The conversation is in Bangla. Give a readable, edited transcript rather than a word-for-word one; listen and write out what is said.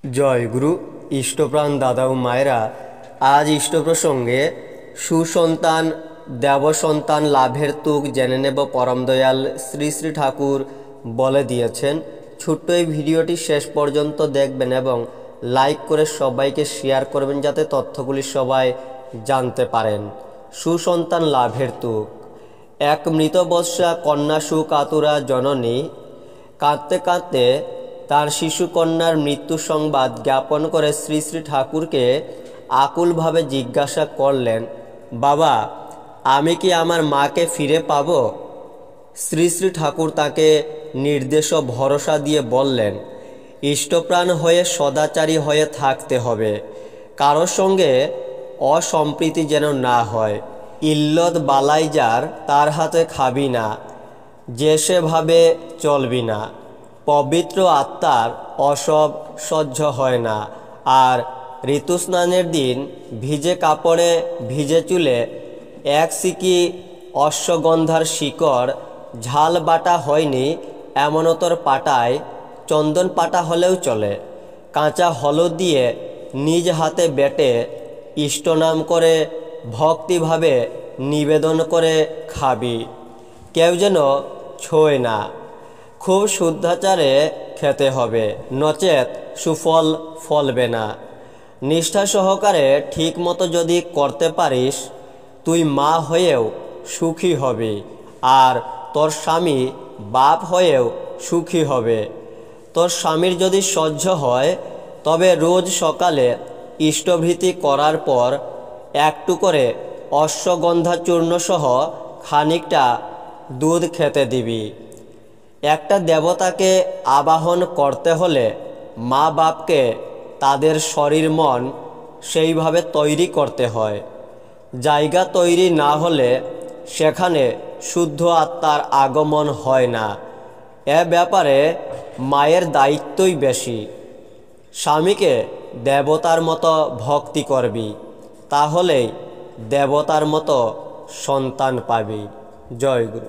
জয় গুরু। ইষ্টপ্রাণ দাদা ও মায়েরা, আজ ইষ্ট প্রসঙ্গে সুসন্তান দেবসন্তান লাভের তুক জেনে নেব। পরম দয়াল শ্রী শ্রী ঠাকুর বলে দিয়েছেন। ছোট্ট এই ভিডিওটি শেষ পর্যন্ত দেখবেন এবং লাইক করে সবাইকে শেয়ার করবেন যাতে তথ্যগুলি সবাই জানতে পারেন। সুসন্তান লাভের তুক। এক মৃতবৎসা কন্যা সুকাতুরা জননী কাঁদতে কাঁদতে তার শিশুকন্যার মৃত্যু সংবাদ জ্ঞাপন করে শ্রী শ্রী ঠাকুরকে আকুলভাবে জিজ্ঞাসা করলেন, বাবা, আমি কি আমার মাকে ফিরে পাব? শ্রী শ্রী ঠাকুর তাকে নির্দেশ ও ভরসা দিয়ে বললেন, ইষ্টপ্রাণ হয়ে সদাচারী হয়ে থাকতে হবে। কারোর সঙ্গে অসম্প্রীতি যেন না হয়। ইল্লত বালাই যার তার হাতে খাবি না, যে সেভাবে চলবি না। পবিত্র আত্মার অসব সহ্য হয় না। আর ঋতুস্নানের দিন ভিজে কাপড়ে ভিজে চুলে এক সিকি অশ্বগন্ধার শিকড় ঝাল বাটা হয়নি এমনতর পাটায় চন্দন পাটা হলেও চলে। কাঁচা হলুদ দিয়ে নিজ হাতে বেটে ইষ্টনাম করে ভক্তিভাবে নিবেদন করে খাবি। কেউ যেন ছোঁয় না। খুব শুদ্ধাচারে খেতে হবে, নচেত সুফল ফলবে না। নিষ্ঠা সহকারে ঠিক মতো যদি করতে পারিস, তুই মা হয়েও সুখী হবি, আর তোর স্বামী বাপ হয়েও সুখী হবে। তোর স্বামীর যদি সহ্য হয়, তবে রোজ সকালে ইষ্টভৃতি করার পর একটু করে অশ্বগন্ধা চূর্ণ সহ খানিকটা দুধ খেতে দিবি। একটা দেবতাকে আবাহন করতে হলে মা বাপকে তাদের শরীর মন সেইভাবে তৈরি করতে হয়। জায়গা তৈরি না হলে সেখানে শুদ্ধ আত্মার আগমন হয় না। এ ব্যাপারে মায়ের দায়িত্বই বেশি। স্বামীকে দেবতার মতো ভক্তি করবি, তাহলেই দেবতার মতো সন্তান পাবি। জয় গুরু।